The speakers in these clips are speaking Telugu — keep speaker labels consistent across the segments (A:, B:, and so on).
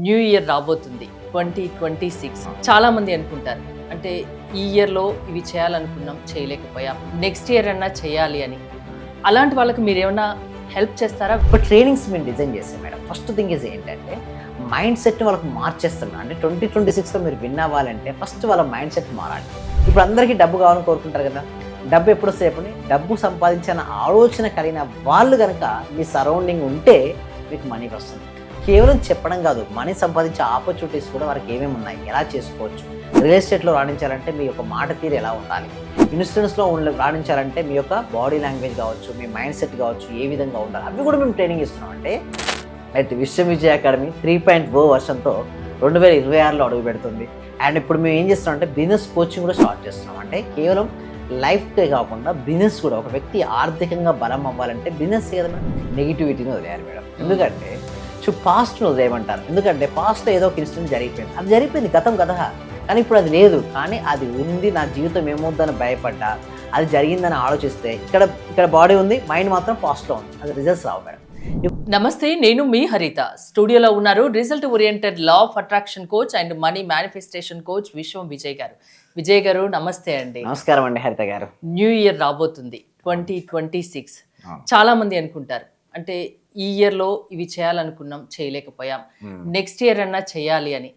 A: న్యూ ఇయర్ రాబోతుంది 2026. చాలా మంది అనుకుంటారు అంటే ఈ ఇయర్లో ఇవి చేయాలనుకున్నాం చేయలేకపోయాం, నెక్స్ట్ ఇయర్ అన్నా చేయాలి అని. అలాంటి వాళ్ళకి మీరు ఏమైనా హెల్ప్ చేస్తారా?
B: ఇప్పుడు ట్రైనింగ్స్ మేము డిజైన్ చేసాం మేడం. ఫస్ట్ థింగ్ ఈజ్ ఏంటంటే మైండ్ సెట్ని వాళ్ళకి మార్చేస్తున్నాం. అంటే 2026లో మీరు విన్ అవ్వాలంటే ఫస్ట్ వాళ్ళ మైండ్ సెట్ మారాలి. ఇప్పుడు అందరికీ డబ్బు కావాలని కోరుకుంటారు కదా. డబ్బు ఎప్పుడు వస్తే చెప్పండి. డబ్బు సంపాదించిన ఆలోచన కలిగిన వాళ్ళు కనుక మీ సరౌండింగ్ ఉంటే మీకు మనీ వస్తుంది. కేవలం చెప్పడం కాదు, మనీ సంపాదించే ఆపర్చునిటీస్ కూడా వారికి ఏమేమి ఉన్నాయి, ఎలా చేసుకోవచ్చు. రియల్ ఎస్టేట్లో రాణించాలంటే మీ యొక్క మాట తీరు ఎలా ఉండాలి, ఇన్సూరెన్స్లో రాణించాలంటే మీ యొక్క బాడీ లాంగ్వేజ్ కావచ్చు, మీ మైండ్ సెట్ కావచ్చు, ఏ విధంగా ఉండాలి, అవి కూడా మేము ట్రైనింగ్ ఇస్తున్నాం. అంటే అయితే విశ్వ విజయ అకాడమీ 3.0 వర్షన్తో 2026లో అడుగు పెడుతుంది. అండ్ ఇప్పుడు మేము ఏం చేస్తున్నాం అంటే బిజినెస్ కోచింగ్ కూడా స్టార్ట్ చేస్తున్నాం. అంటే కేవలం లైఫ్కే కాకుండా బిజినెస్ కూడా, ఒక వ్యక్తి ఆర్థికంగా బలం అవ్వాలంటే బిజినెస్ కదా మేడం. నెగిటివిటీని వదిలేయాలి మేడం. ఎందుకంటే పాస్ట్ను వదిలేయమంటారు. ఎందుకంటే పాస్ట్లో ఏదో ఒక ఇన్సిడెంట్ జరిగిపోయింది, అది జరిగిపోయింది, గతం కదా. కానీ ఇప్పుడు అది లేదు. కానీ అది ఉంది, నా జీవితం ఏమవుతుందని భయపడ్డా, అది జరిగిందని ఆలోచిస్తే ఇక్కడ బాడీ ఉంది, మైండ్ మాత్రం పాస్ట్లో ఉంది, అది రిజల్ట్స్ రావు మేడం.
A: నమస్తే, నేను మీ హరిత. స్టూడియోలో ఉన్నారు result oriented law of attraction coach and money manifestation coach విశ్వం విజయ్ గారు. విజయ్ గారు నమస్తే అండి.
B: నమస్కారం అండి హరిత గారు.
A: న్యూ ఇయర్ రాబోతుంది 2026. చాలా మంది అనుకుంటారు అంటే ఈ ఇయర్లో ఇవి చేయాలనుకున్నాం చేయలేకపోయాం, నెక్స్ట్ ఇయర్ అన్నా చేయాలి అని.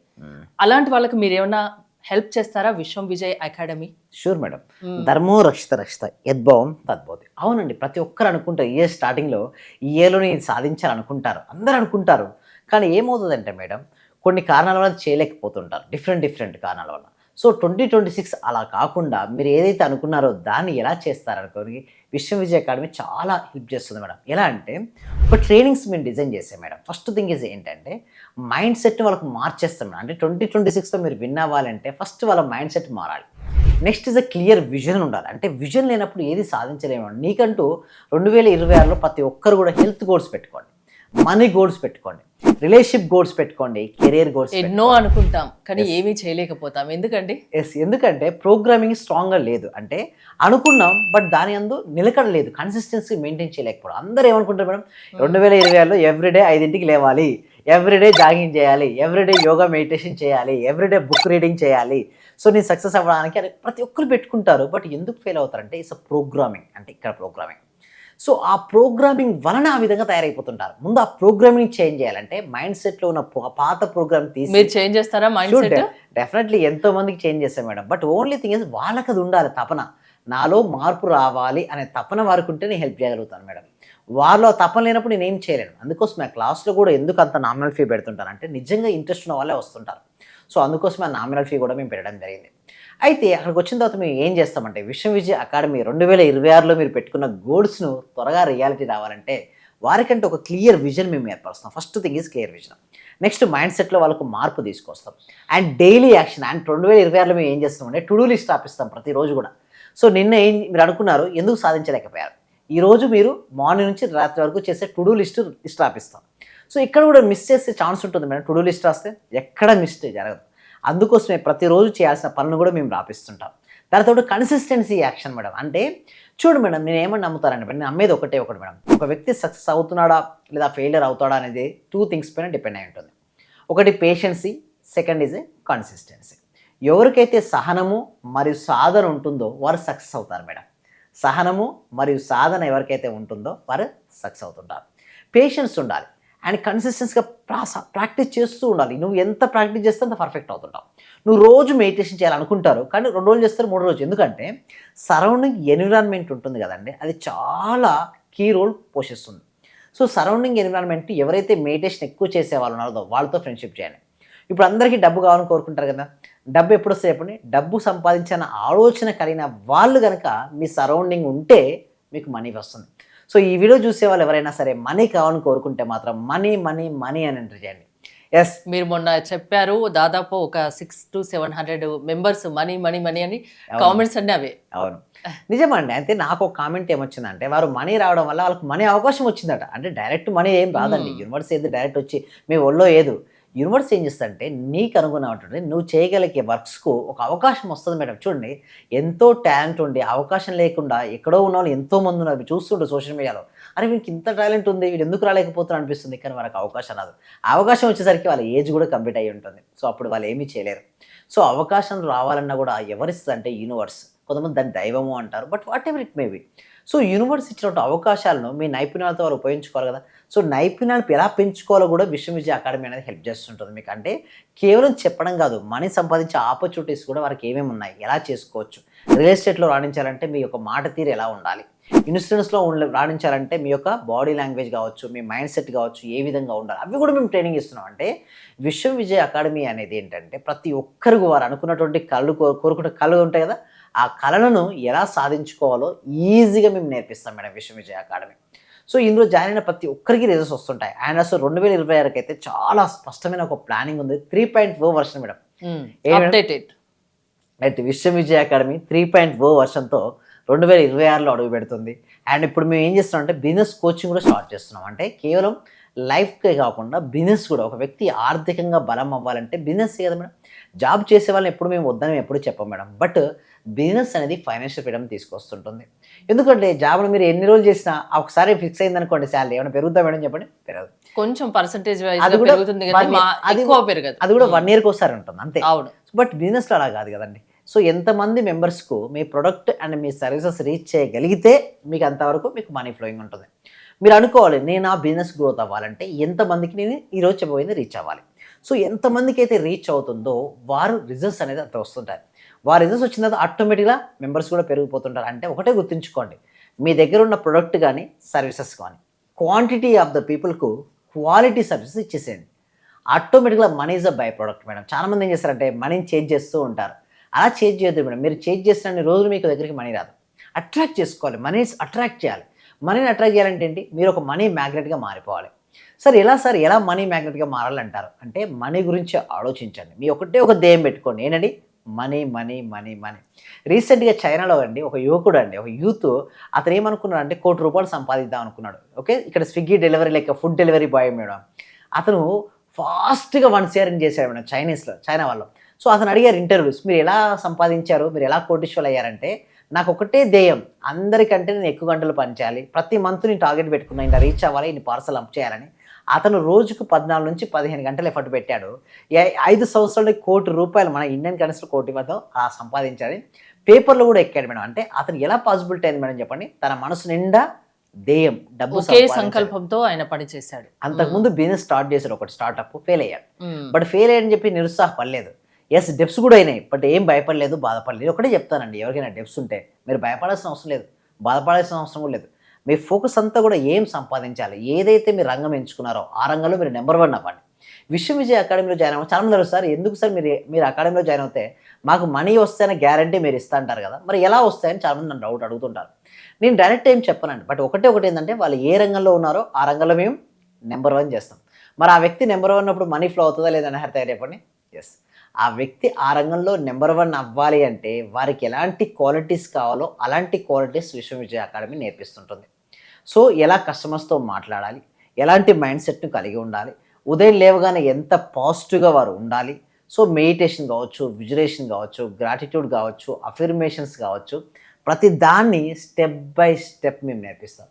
A: అలాంటి వాళ్ళకి మీరు ఏమైనా హెల్ప్ చేస్తారా? విశ్వం విజయ్ అకాడమీ.
B: Sure madam. ధర్మో రక్షిత యద్భావం తద్భవతి. అవునండి, ప్రతి ఒక్కరు అనుకుంటారు ఇయర్ స్టార్టింగ్లో ఈ ఇయర్లో నేను సాధించాలనుకుంటారు, అందరూ అనుకుంటారు. కానీ ఏమవుతుందంటే మేడం, కొన్ని కారణాల వల్ల చేయలేకపోతుంటారు, డిఫరెంట్ కారణాల వల్ల. సో 2026 అలా కాకుండా మీరు ఏదైతే అనుకున్నారో దాన్ని ఎలా చేస్తారనుకోని విశ్వ విజయ అకాడమీ చాలా హెల్ప్ చేస్తుంది మేడం. ఎలా అంటే ఒక ట్రైనింగ్స్ మేము డిజైన్ చేసాం మేడం. ఫస్ట్ థింగ్ ఈజ్ ఏంటంటే మైండ్ సెట్ని వాళ్ళకి మార్చేస్తాం మేడం. అంటే 2026లో మీరు విన్ అవ్వాలంటే ఫస్ట్ వాళ్ళ మైండ్ సెట్ మారాలి. Next is a clear vision ఉండాలి. అంటే విజన్ లేనప్పుడు ఏది సాధించలేము. నీకంటూ 2026లో ప్రతి ఒక్కరు కూడా హెల్త్ గోల్స్ పెట్టుకోండి, మనీ గోల్స్ పెట్టుకోండి, రిలేషన్షిప్ గోల్స్ పెట్టుకోండి, కెరియర్ గోల్స్.
A: ఎన్నో అనుకుంటాం కానీ ఏమీ చేయలేకపోతాం.
B: ఎందుకంటే ప్రోగ్రామింగ్ స్ట్రాంగ్గా లేదు. అంటే అనుకున్నాం బట్ దాని అందు నిలకడ లేదు, కన్సిస్టెన్సీ మెయింటైన్ చేయలేకపోవడం. అందరూ ఏమనుకుంటారు మేడం, 2026లో ఎవ్రీడే 5ంటికి లేవాలి, ఎవ్రీడే జాగింగ్ చేయాలి, ఎవ్రీడే యోగా మెడిటేషన్ చేయాలి, ఎవ్రీడే బుక్ రీడింగ్ చేయాలి, సో నేను సక్సెస్ అవ్వడానికి అని ప్రతి ఒక్కరు పెట్టుకుంటారు. బట్ ఎందుకు ఫెయిల్ అవుతారంటే ఇట్స్ ప్రోగ్రామింగ్. అంటే ఇక్కడ ప్రోగ్రామింగ్, సో ఆ ప్రోగ్రామింగ్ వలన ఆ విధంగా తయారైపోతుంటారు. ముందు ఆ ప్రోగ్రామింగ్ చేంజ్ చేయాలంటే మైండ్ సెట్లో ఉన్న పాత ప్రోగ్రామ్ తీసి
A: మీరు చేంజ్ చేస్తారా మైండ్ సెట్?
B: డెఫినెట్లీ ఎంతో మందికి చేంజ్ చేస్తాం madam. But only thing is వాళ్ళకి అది ఉండాలి, తపన. నాలో మార్పు రావాలి అనే తపన వారికి ఉంటే నేను హెల్ప్ చేయగలుగుతాను మేడం. వారిలో తపన లేనప్పుడు నేను ఏం చేయలేను. అందుకోసం ఆ క్లాస్లో కూడా ఎందుకు అంత నామినల్ ఫీ పెడుతుంటారు అంటే నిజంగా ఇంట్రెస్ట్ ఉన్న వాళ్ళే వస్తుంటారు. సో అందుకోసం ఆ నామినల్ ఫీ కూడా మేము పెట్టడం జరిగింది. అయితే అక్కడికి వచ్చిన తర్వాత మేము ఏం చేస్తామంటే విశ్వ విజయ అకాడమీ 2026లో మీరు పెట్టుకున్న గోల్స్ను త్వరగా రియాలిటీ రావాలంటే వారికంటే ఒక క్లియర్ విజన్ మేము ఏర్పరుస్తాం. First thing is clear vision. Next mind సెట్లో వాళ్ళకు మార్పు తీసుకొస్తాం. And daily action. అండ్ 2026లో మేము ఏం చేస్తామంటే టు డూ లిస్ట్ రాపిస్తాం ప్రతిరోజు కూడా. సో నిన్న మీరు అనుకున్నారు, ఎందుకు సాధించలేకపోయారు, ఈరోజు మీరు మార్నింగ్ నుంచి రాత్రి వరకు చేసే టు డూ లిస్ట్ రాపిస్తాం. సో ఇక్కడ కూడా మిస్ చేసే ఛాన్స్ ఉంటుంది మేడం. టు డూ లిస్ట్ రాస్తే ఎక్కడ మిస్టేక్ జరగదు. అందుకోసమే ప్రతిరోజు చేయాల్సిన పనులు కూడా మేము రాపిస్తుంటాం. దానితో కన్సిస్టెన్సీ యాక్షన్ మేడం. అంటే చూడు మేడం, నేను ఏమని నమ్ముతానంటే నేను నమ్మేది ఒకటి మేడం, ఒక వ్యక్తి సక్సెస్ అవుతున్నాడా లేదా ఫెయిలియర్ అవుతాడా అనేది 2 థింగ్స్ పైన డిపెండ్ అయి ఉంటుంది. ఒకటి పేషెన్సీ, సెకండ్ ఈజ్ కన్సిస్టెన్సీ. ఎవరికైతే సహనము మరియు సాధన ఉంటుందో వారు సక్సెస్ అవుతారు మేడం. సహనము మరియు సాధన ఎవరికైతే ఉంటుందో వారు సక్సెస్ అవుతుంటారు. పేషెన్స్ ఉండాలి అండ్ కన్సిస్టెన్సీగా ప్రాక్టీస్ చేస్తూ ఉండాలి. నువ్వు ఎంత ప్రాక్టీస్ చేస్తే అంత పర్ఫెక్ట్ అవుతుంటావు. నువ్వు రోజు మెడిటేషన్ చేయాలనుకుంటారు కానీ 2 రోజులు చేస్తారు, 3 రోజు. ఎందుకంటే సరౌండింగ్ ఎన్విరాన్మెంట్ ఉంటుంది కదండి, అది చాలా కీ రోల్ పోషిస్తుంది. సో సరౌండింగ్ ఎన్విరాన్మెంట్ ఎవరైతే మెడిటేషన్ ఎక్కువ చేసే వాళ్ళు ఉన్నారో వాళ్ళతో ఫ్రెండ్షిప్ చేయండి. ఇప్పుడు అందరికీ డబ్బు కావాలని కోరుకుంటారు కదా. డబ్బు ఎప్పుడు వస్తే చెప్పండి. డబ్బు సంపాదించిన ఆలోచన కలిగిన వాళ్ళు కనుక మీ సరౌండింగ్ ఉంటే మీకు మనీ వస్తుంది. సో ఈ వీడియో చూసే వాళ్ళు ఎవరైనా సరే మనీ కావాలని కోరుకుంటే మాత్రం మనీ అని ఎంటర్ చేయండి. ఎస్,
A: మీరు మొన్న చెప్పారు దాదాపు ఒక 600 to 700 మెంబర్స్ మనీ అని కామెంట్స్ అన్నీ అవే.
B: అవును, నిజమండి. అయితే నాకు ఒక కామెంట్ ఏమొచ్చిందంటే వారు మనీ రావడం వల్ల వాళ్ళకి మనీ అవకాశం వచ్చిందట. అంటే డైరెక్ట్ మనీ ఏం రాదండి. యూనివర్స్ ఏది డైరెక్ట్ వచ్చి మీ ఒళ్ళో ఏదు. యూనివర్స్ ఏం చేస్తుందంటే నీకు అనుగుణమైనటువంటి నువ్వు చేయగలిగే వర్క్స్కు ఒక అవకాశం వస్తుంది మేడం. చూడండి, ఎంతో టాలెంట్ ఉండి అవకాశం లేకుండా ఎక్కడో ఉన్న వాళ్ళు ఎంతోమంది ఉన్నారు, చూస్తుంటారు సోషల్ మీడియాలో. అరే వీనికి ఇంత టాలెంట్ ఉంది, వీడు ఎందుకు రాలేకపోతున్నా అనిపిస్తుంది. కానీ వాళ్ళకి అవకాశం రాదు. ఆ అవకాశం వచ్చేసరికి వాళ్ళ ఏజ్ కూడా కంప్లీట్ అయ్యి ఉంటుంది. సో అప్పుడు వాళ్ళు ఏమీ చేయలేరు. సో అవకాశం రావాలన్నా కూడా ఎవరిస్తుంది అంటే యూనివర్స్. కొంతమంది దాన్ని దైవము అంటారు. But what ever it may be. So universe ఇచ్చినటువంటి అవకాశాలను మీ నైపుణ్యాలతో వాళ్ళు ఉపయోగించుకోవాలి కదా. సో నైపుణ్యాలు ఎలా పెంచుకోవాలో కూడా విశ్వం విజయ అకాడమీ అనేది హెల్ప్ చేస్తుంటుంది మీకు. అంటే కేవలం చెప్పడం కాదు, మనీ సంపాదించే ఆపర్చునిటీస్ కూడా వారికి ఏమేమి ఉన్నాయి, ఎలా చేసుకోవచ్చు. రియల్ ఎస్టేట్లో రాణించాలంటే మీ యొక్క మాట తీరు ఎలా ఉండాలి, ఇన్సూరెన్స్లో రాణించాలంటే మీ యొక్క బాడీ లాంగ్వేజ్ కావచ్చు, మీ మైండ్ సెట్ కావచ్చు, ఏ విధంగా ఉండాలి, అవి కూడా మేము ట్రైనింగ్ ఇస్తున్నాం. అంటే విశ్వం విజయ అకాడమీ అనేది ఏంటంటే ప్రతి ఒక్కరికి వారు అనుకున్నటువంటి కోరుకున్న కళలు ఉంటాయి కదా, ఆ కళలను ఎలా సాధించుకోవాలో ఈజీగా మేము నేర్పిస్తాం మేడం విశ్వం విజయ అకాడమీ. సో ఇందులో జాయిన్ అయిన ప్రతి ఒక్కరికి రిజల్ట్స్ వస్తుంటాయి. అండ్ అసలు 2026 అయితే చాలా స్పష్టమైన ఒక ప్లానింగ్ ఉంది. 3.0 వర్షన్ మేడం.
A: అప్డేటెడ్
B: అయితే విశ్వం విజయ అకాడమీ 3.0 వర్షన్తో 2026లో అడుగు పెడుతుంది. అండ్ ఇప్పుడు మేము ఏం చేస్తున్నాం అంటే బిజినెస్ కోచింగ్ కూడా స్టార్ట్ చేస్తున్నాం. అంటే కేవలం లైఫ్కే కాకుండా బిజినెస్ కూడా, ఒక వ్యక్తి ఆర్థికంగా బలం అవ్వాలంటే బిజినెస్ కదా మేడం. జాబ్ చేసే వాళ్ళని ఎప్పుడు మేము వద్దని ఎప్పుడు చెప్పాం మేడం. బట్ బిజినెస్ అనేది ఫైనాన్షియల్ ఫ్రీడమ్ తీసుకొస్తుంటుంది. ఎందుకంటే జాబ్లో మీరు ఎన్ని రోజులు చేసినా ఒకసారి ఫిక్స్ అయింది అనుకోండి శాలరీ, ఏమైనా పెరుగుతా మేడం చెప్పండి? పెరగదు.
A: కొంచెం పర్సెంటేజ్
B: అది కూడా
A: పెరగదు.
B: అది కూడా 1 ఇయర్కి ఒకసారి ఉంటుంది అంతే.
A: అవును.
B: బట్ బిజినెస్లో అలా కాదు కదండి. సో ఎంతమంది మెంబర్స్కు మీ ప్రొడక్ట్ అండ్ మీ సర్వీసెస్ రీచ్ చేయగలిగితే మీకు అంతవరకు మీకు మనీ ఫ్లోయింగ్ ఉంటుంది. మీరు అనుకోవాలి, నేను ఆ బిజినెస్ గ్రోత్ అవ్వాలంటే ఎంతమందికి నేను ఈరోజు చెప్పబోయింది రీచ్ అవ్వాలి. సో ఎంతమందికి అయితే రీచ్ అవుతుందో వారు రిజల్ట్స్ అనేది అంత వస్తుంటాయి. వారి రిజల్ట్స్ వచ్చిన తర్వాత ఆటోమేటిక్గా మెంబర్స్ కూడా పెరిగిపోతుంటారు. అంటే ఒకటే గుర్తుంచుకోండి, మీ దగ్గర ఉన్న ప్రొడక్ట్ కానీ సర్వీసెస్ కానీ క్వాంటిటీ ఆఫ్ ద పీపుల్కు క్వాలిటీ సర్వీసెస్ ఇచ్చేసేయండి. ఆటోమేటిక్గా money is a by product madam. చాలామంది ఏం చేస్తారంటే మనీని చేంజ్ చేస్తూ ఉంటారు. అలా చేంజ్ చేయొద్దు మేడం. మీరు చేంజ్ చేసిన రోజులు మీకు దగ్గరికి మనీ రాదు. అట్రాక్ట్ చేసుకోవాలి, మనీస్ అట్రాక్ట్ చేయాలి. మనీని అట్రాక్ట్ చేయాలంటే ఏంటి? మీరు ఒక మనీ మ్యాగ్నెట్గా మారిపోవాలి. సార్ ఎలా మనీ మ్యాగ్నెట్గా మారాలంటారు అంటే మనీ గురించి ఆలోచించండి. మీ ఒకటే ఒక ధ్యేయం పెట్టుకోండి, ఏంటండి? Money money money money. రీసెంట్గా చైనాలో అండి ఒక యువకుడు అండి, ఒక యూత్, అతను ఏమనుకున్నాడు అంటే ₹1,00,00,000 సంపాదిద్దాం అనుకున్నాడు. ఓకే, ఇక్కడ Swiggy delivery like food delivery boy madam. అతను ఫాస్ట్గా 1 CR చేశాడు మేడం చైనా వాళ్ళు. సో అతను అడిగారు ఇంటర్వ్యూస్, మీరు ఎలా సంపాదించారు, మీరు ఎలా కోటీశ్వరులు అయ్యారంటే, నాకు ఒకటే ధ్యేయం, అందరికంటే నేను ఎక్కువ గంటలు పనిచేయాలి, ప్రతి మంత్ నేను టార్గెట్ పెట్టుకున్నా, ఇలా రీచ్ అవ్వాలి, ఇన్ని పార్సల్ అప్ చేయాలని. అతను రోజుకు 14 నుంచి 15 గంటలు ఎఫర్ట్ పెట్టాడు. 5 సంవత్సరాలు ₹1,00,00,000 మన ఇండియన్ కరెన్సీలో 1,00,00,000 సంపాదించాలి. పేపర్లో కూడా ఎక్కాడు మేడం. అంటే అతను ఎలా పాసిబిలిటీ అయింది మేడం చెప్పండి? తన మనసు నిండా ధ్యేయం, డబ్బు
A: సంకల్పంతో ఆయన పని చేశాడు.
B: అంతకుముందు బిజినెస్ స్టార్ట్ చేశాడు, ఒకటి స్టార్ట్అప్, ఫెయిల్ అయ్యాడు. బట్ ఫెయిల్ అయ్యని చెప్పి నిరుత్సాహపడలేదు. ఎస్, డెప్స్ కూడా అయినాయి, బట్ ఏం భయపడలేదు, బాధపడలేదు. ఒకటే చెప్తానండి, ఎవరికైనా డెప్స్ ఉంటే మీరు భయపడాల్సిన అవసరం లేదు, బాధపడాల్సిన అవసరం కూడా లేదు. మీ ఫోకస్ అంతా కూడా ఏం సంపాదించాలి, ఏదైతే మీరు రంగం ఎంచుకున్నారో ఆ రంగంలో మీరు నెంబర్ 1 అవ్వండి. విశ్వం విజయ అకాడమీలో జాయిన్ అవ్వాలి. చాలా మంది సార్ ఎందుకు సార్ మీరు అకాడమీలో జాయిన్ అవుతే మాకు మనీ వస్తాయని గ్యారంటీ మీరు ఇస్తా అంటారు కదా, మరి ఎలా వస్తాయని చాలామంది నన్ను డౌట్ అడుగుతుంటారు. నేను డైరెక్ట్ ఏం చెప్పనండి, బట్ ఒకటి ఏంటంటే వాళ్ళు ఏ రంగంలో ఉన్నారో ఆ రంగంలో మేము నెంబర్ 1 చేస్తాం. మరి ఆ వ్యక్తి నెంబర్ 1 అన్నప్పుడు మనీ ఫ్లో అవుతుందా లేదని హరిత చెప్పండి? ఎస్, ఆ వ్యక్తి ఆ రంగంలో నెంబర్ 1 అవ్వాలి అంటే వారికి ఎలాంటి క్వాలిటీస్ కావాలో అలాంటి క్వాలిటీస్ విశ్వం విజయ అకాడమీ నేర్పిస్తుంటుంది. సో ఎలా కస్టమర్స్తో మాట్లాడాలి, ఎలాంటి మైండ్ సెట్ను కలిగి ఉండాలి, ఉదయం లేవగానే ఎంత పాజిటివ్గా వారు ఉండాలి. సో మెడిటేషన్ కావచ్చు, విజులేషన్ కావచ్చు, గ్రాటిట్యూడ్ కావచ్చు, అఫర్మేషన్స్ కావచ్చు, ప్రతి దాన్ని స్టెప్ బై స్టెప్ మేము నేర్పిస్తాం.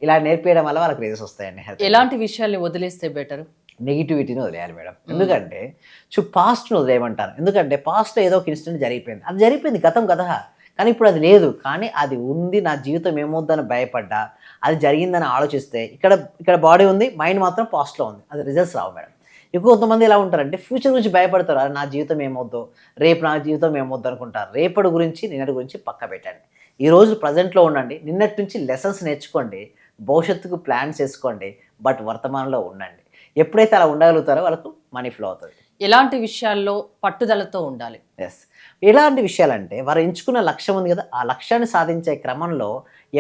B: ఇలా నేర్పించడం వల్ల వాళ్ళకి రిజల్ట్స్ వస్తాయండి.
A: ఎలాంటి విషయాల్ని వదిలేస్తే బెటర్?
B: నెగిటివిటీని వదిలేయాలి మేడం. ఎందుకంటే పాస్ట్ను వదిలేయమంటారు. ఎందుకంటే పాస్ట్లో ఏదో ఒక ఇన్సిడెంట్ జరిగిపోయింది, అది జరిగిపోయింది, గతం కథ. కానీ ఇప్పుడు అది లేదు, కానీ అది ఉంది, నా జీవితం ఏమవుద్దని భయపడ్డా, అది జరిగిందని ఆలోచిస్తే ఇక్కడ బాడీ ఉంది, మైండ్ మాత్రం పాస్ట్లో ఉంది, అది రిజల్ట్స్ రావు మేడం. కొంతమంది ఎలా ఉంటారంటే ఫ్యూచర్ గురించి భయపడతారు, నా జీవితం ఏమవుద్దో, రేపు నా జీవితం ఏమవుద్దు అనుకుంటారు. రేపటి గురించి నిన్నటి గురించి పక్క పెట్టండి. ఈరోజు ప్రజెంట్లో ఉండండి, నిన్నటి నుంచి లెసన్స్ నేర్చుకోండి, భవిష్యత్తుకు ప్లాన్స్ వేసుకోండి, బట్ వర్తమానంలో ఉండండి. ఎప్పుడైతే అలా ఉండగలుగుతారో వాళ్ళకు మనీ ఫ్లో అవుతుంది.
A: ఎలాంటి విషయాల్లో పట్టుదలతో ఉండాలి?
B: ఎస్, ఎలాంటి విషయాలంటే వారు ఎంచుకున్న లక్ష్యం ఉంది కదా, ఆ లక్ష్యాన్ని సాధించే క్రమంలో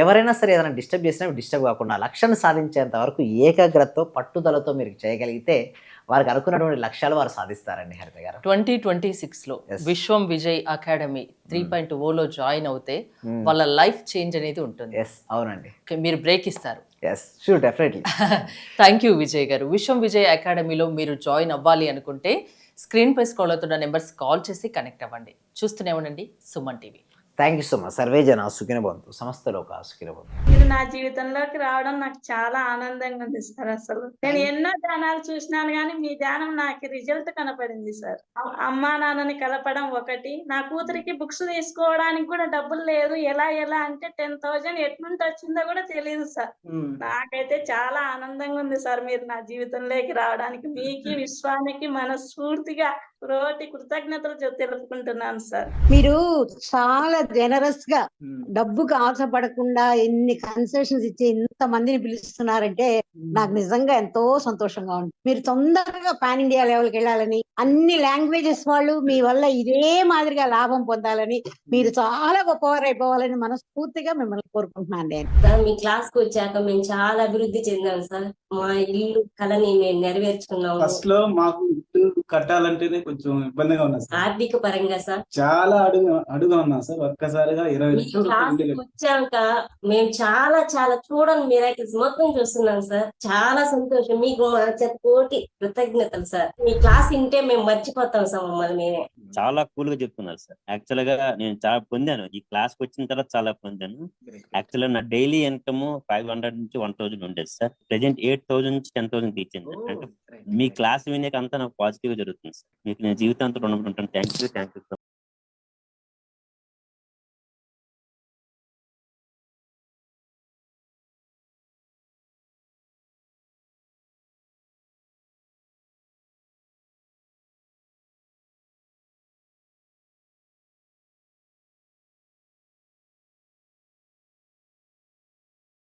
B: ఎవరైనా సరే ఏదైనా డిస్టర్బ్ చేసినా డిస్టర్బ్ కాకుండా లక్ష్యాన్ని సాధించేంత వరకు ఏకాగ్రతతో పట్టుదలతో మీరు చేయగలిగితే వారికి అనుకున్నటువంటి లక్ష్యాలు వారు సాధిస్తారండి. హరిత గారు
A: 2026లో విశ్వం విజయ్ అకాడమీ 3.0లో జాయిన్ అవుతే వాళ్ళ లైఫ్ చేంజ్ అనేది ఉంటుంది.
B: ఎస్, అవునండి.
A: మీరు బ్రేక్ ఇస్తారు.
B: Yes, sure, definitely.
A: Thank you Vijay గారు. విశ్వం విజయ్ అకాడమీలో మీరు జాయిన్ అవ్వాలి అనుకుంటే స్క్రీన్ పై స్క్రోల్ అవుతున్న నెంబర్స్ కాల్ చేసి కనెక్ట్ అవ్వండి. చూస్తూనే ఉండండి Suman TV.
B: Thank you so much. సర్వే జన సుఖినో భవంతు, సమస్త లోకా సుఖినో భవంతు.
C: మీరు నా జీవితంలోకి రావడం నాకు చాలా ఆనందంగా ఉంది సార్. అసలు నేను ఎన్నో ధ్యానాలు చూసినాను కానీ మీ ధ్యానం నాకు రిజల్ట్ కనపడింది సార్. అమ్మా నాన్నని కలపడం ఒకటి, నా కూతురికి బుక్స్ తీసుకోవడానికి కూడా డబ్బులు లేదు, ఎలా అంటే 10,000 ఎట్నుండి వచ్చిందో కూడా తెలియదు సార్. నాకైతే చాలా ఆనందంగా ఉంది సార్ మీరు నా జీవితంలోకి రావడానికి. మీకు విశ్వానికి మనస్ఫూర్తిగా రోటి కృతజ్ఞతలు తెలుపుకుంటున్నాను సార్.
D: మీరు చాలా జనరస్ గా డబ్బుకు ఆశపడకుండా ఎన్ని కన్సెషన్స్ ఇచ్చి ఇంత మందిని పిలుస్తున్నారంటే నాకు నిజంగా ఎంతో సంతోషంగా ఉంది. మీరు తొందరగా పాన్ ఇండియా లెవెల్కి వెళ్ళాలని, అన్ని లాంగ్వేజెస్ వాళ్ళు మీ వల్ల ఇదే మాదిరిగా లాభం పొందాలని, మీరు చాలా గొప్పవారు అయిపోవాలని మనస్ఫూర్తిగా మిమ్మల్ని కోరుకుంటున్నాను నేను.
E: సార్ మీ క్లాస్ కు వచ్చాక మేము చాలా అభివృద్ధి చెందాం సార్. మా ఇల్లు కళని మేము నెరవేర్చుకున్నాము.
F: ఫస్ట్ లో మాకు ఇల్లు కట్టాలంటేనే కొంచెం ఇబ్బందిగా ఉన్నా సార్.
E: ఆర్థిక పరంగా సార్
F: చాలా అడుగా ఉన్నా సార్. ఒక్కసారిగా 20
E: మీ
F: లక్షలు
E: క్లాస్
F: ఇంటికి
E: వచ్చాక మేము చాలా చూడండి మిరాకిల్స్ మొత్తం చూస్తున్నాం సార్. చాలా సంతోషం. మీకు మా చేత కోటి కృతజ్ఞతలు సార్. మీ క్లాస్ వింటే మేము మర్చిపోతాం సార్ మమ్మల్ని మేమే.
G: చాలా కూల్ గా చెప్తున్నారు సార్. యాక్చువల్ గా నేను చాలా పొందాను, ఈ క్లాస్ కి వచ్చిన తర్వాత చాలా పొందాను. యాక్చువల్ గా నా డైలీ ఇన్కమ్ 500 నుంచి 1000 ఉండేది సార్. ప్రెసెంట్ 8000 నుంచి 10,000 తీర్చింది. అంటే మీ క్లాస్ వినేక అంతా నాకు పాజిటివ్ గా జరుగుతుంది సార్. మీకు నేను జీవితాంతం రుణపడి ఉంటాను. Thank you.